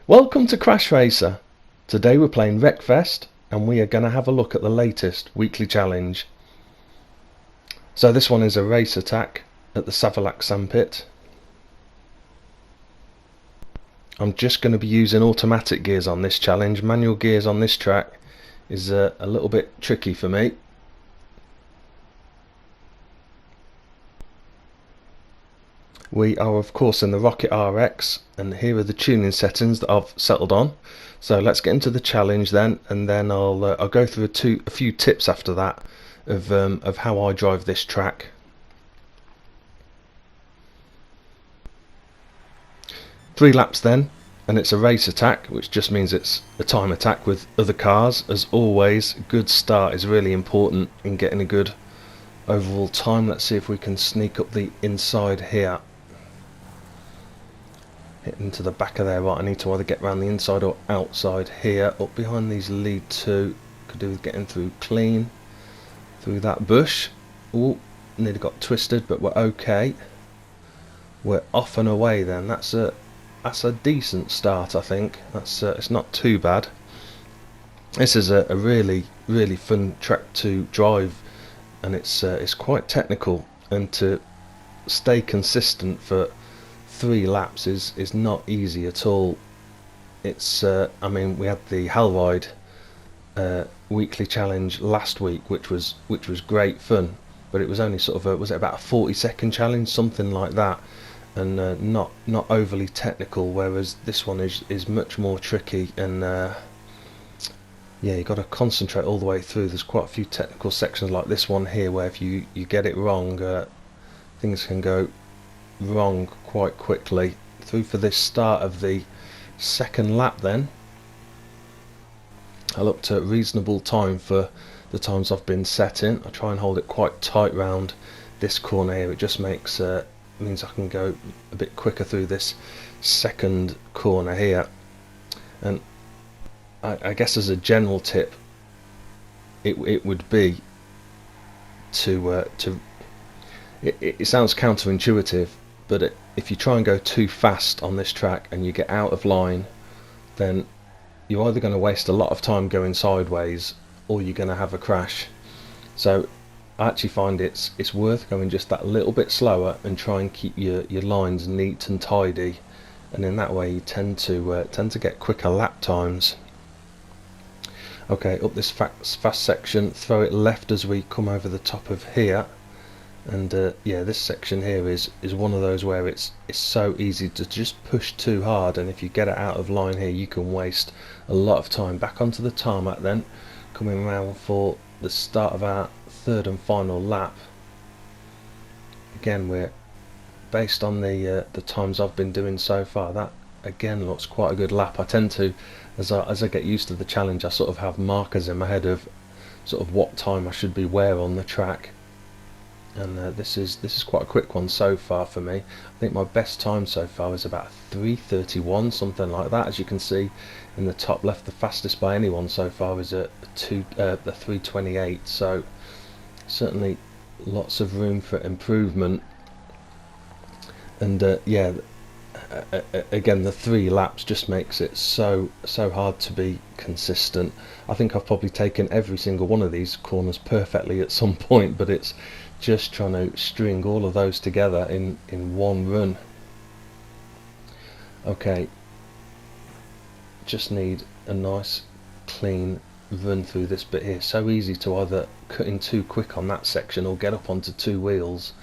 Welcome to CrashRacer. Today we're playing Wreckfest and we are going to have a look at the latest weekly challenge. So this one is a race attack at the Savolax Sandpit. I'm just going to be using automatic gears on this challenge. Manual gears on this track is a little bit tricky for me. We are of course in the Rocket RX, and here are the tuning settings that I've settled on. So let's get into the challenge then, and then I'll go through a few tips after that of how I drive this track. Three laps then, and it's a race attack, which just means it's a time attack with other cars. As always, a good start is really important in getting a good overall time. Let's see if we can sneak up the inside here. Hit into the back of there. Right, I need to either get around the inside or outside here. Up behind these lead two. Could do with getting through clean through that bush. Oh, nearly got twisted, but we're okay. We're off and away then. That's a decent start, I think. It's not too bad. This is a really fun track to drive, and it's quite technical, and to stay consistent for 3 laps is not easy at all. It's I mean, we had the Hellride weekly challenge last week, which was great fun, but it was only sort of was it about a 40-second challenge, something like that, and not overly technical, whereas this one is much more tricky, and yeah, you got to concentrate all the way through. There's quite a few technical sections like this one here where if you get it wrong, things can go wrong quite quickly. Through for this start of the second lap then. I looked at reasonable time for the times I've been setting. I try and hold it quite tight round this corner here. It just makes means I can go a bit quicker through this second corner here. And I guess as a general tip, it would be to it sounds counterintuitive, but if you try and go too fast on this track and you get out of line, then you're either going to waste a lot of time going sideways or you're going to have a crash. So I actually find it's worth going just that little bit slower and try and keep your lines neat and tidy, and in that way you tend to get quicker lap times. Okay, up this fast section, throw it left as we come over the top of here. And yeah, this section here is one of those where it's so easy to just push too hard, and if you get it out of line here you can waste a lot of time. Back onto the tarmac then, coming around for the start of our third and final lap. Again, we're based on the times I've been doing so far, that again looks quite a good lap. I tend to, as I get used to the challenge, I sort of have markers in my head of sort of what time I should be where on the track. And this is quite a quick one so far for me. I think my best time so far is about 3:31, something like that. As you can see in the top left, the fastest by anyone so far is the 3:28. So certainly lots of room for improvement. And yeah, again, the 3 laps just makes it so hard to be consistent. I think I've probably taken every single one of these corners perfectly at some point, but it's just trying to string all of those together in one run. Okay, just need a nice clean run through this bit here. So easy to either cut in too quick on that section or get up onto 2 wheels.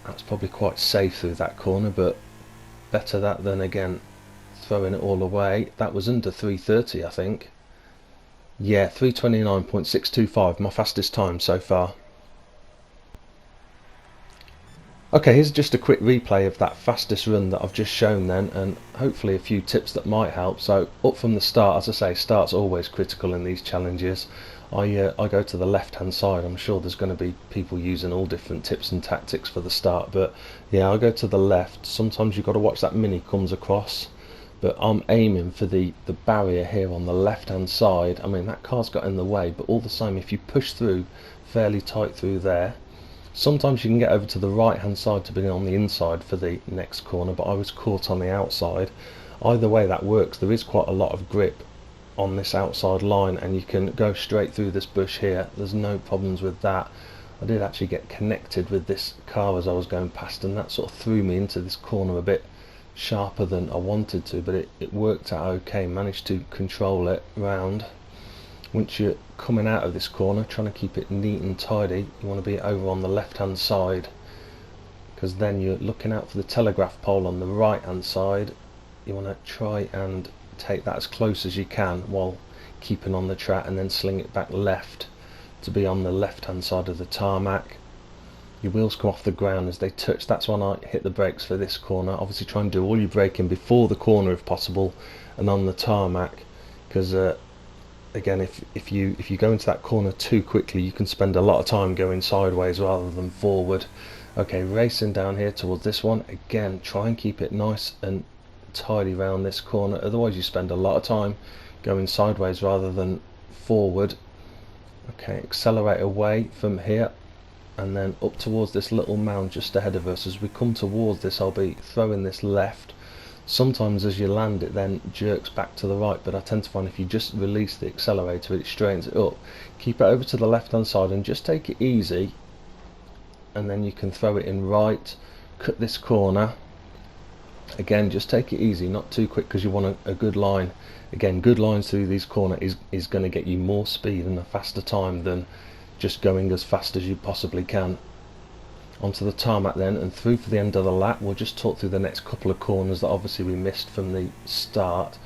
That's probably quite safe through that corner, but better that than again throwing it all away. That was under 3:30, I think. Yeah, 3:29.625, my fastest time so far. Okay, here's just a quick replay of that fastest run that I've just shown then, and hopefully a few tips that might help. So up from the start, as I say, start's always critical in these challenges. I go to the left hand side. I'm sure there's going to be people using all different tips and tactics for the start, but yeah, I go to the left. Sometimes you've got to watch that mini comes across, but I'm aiming for the barrier here on the left hand side. I mean, that car's got in the way, but all the same, if you push through fairly tight through there, Sometimes you can get over to the right hand side to be on the inside for the next corner, but I was caught on the outside. Either way that works. There is quite a lot of grip on this outside line and you can go straight through this bush here. There's no problems with that. I did actually get connected with this car as I was going past, and that sort of threw me into this corner a bit sharper than I wanted to, but it worked out okay. Managed to control it round. Once you're coming out of this corner, trying to keep it neat and tidy, you want to be over on the left hand side, because then you're looking out for the telegraph pole on the right hand side. You want to try and take that as close as you can while keeping on the track, and then sling it back left to be on the left hand side of the tarmac. Your wheels come off the ground as they touch. That's when I hit the brakes for this corner. Obviously try and do all your braking before the corner if possible and on the tarmac, because again, if you go into that corner too quickly, you can spend a lot of time going sideways rather than forward. Okay, racing down here towards this one. Again, try and keep it nice and tidy around this corner, otherwise you spend a lot of time going sideways rather than forward. Okay, accelerate away from here and then up towards this little mound just ahead of us. As we come towards this, I'll be throwing this left. Sometimes as you land it then jerks back to the right, but I tend to find if you just release the accelerator it straightens it up. Keep it over to the left hand side and just take it easy, and then you can throw it in right. Cut this corner. Again, just take it easy, not too quick, because you want a good line. Again, good lines through these corners is going to get you more speed and a faster time than just going as fast as you possibly can. Onto the tarmac then and through for the end of the lap. We'll just talk through the next couple of corners that obviously we missed from the start.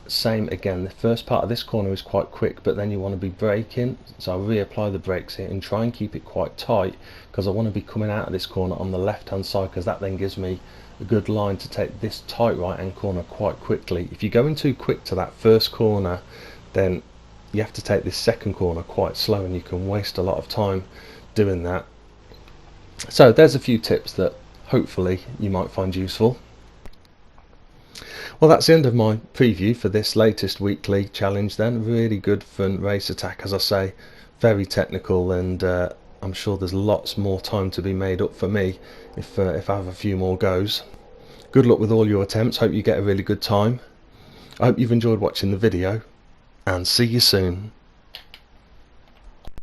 Same again, the first part of this corner is quite quick, but then you want to be braking, so I'll reapply the brakes here and try and keep it quite tight, because I want to be coming out of this corner on the left hand side, because that then gives me a good line to take this tight right hand corner quite quickly. If you're going too quick to that first corner, then you have to take this second corner quite slow, and you can waste a lot of time doing that. So there's a few tips that hopefully you might find useful. Well, that's the end of my preview for this latest weekly challenge then. Really good fun race attack, as I say, very technical, and I'm sure there's lots more time to be made up for me if I have a few more goes. Good luck with all your attempts, hope you get a really good time. I hope you've enjoyed watching the video, and see you soon.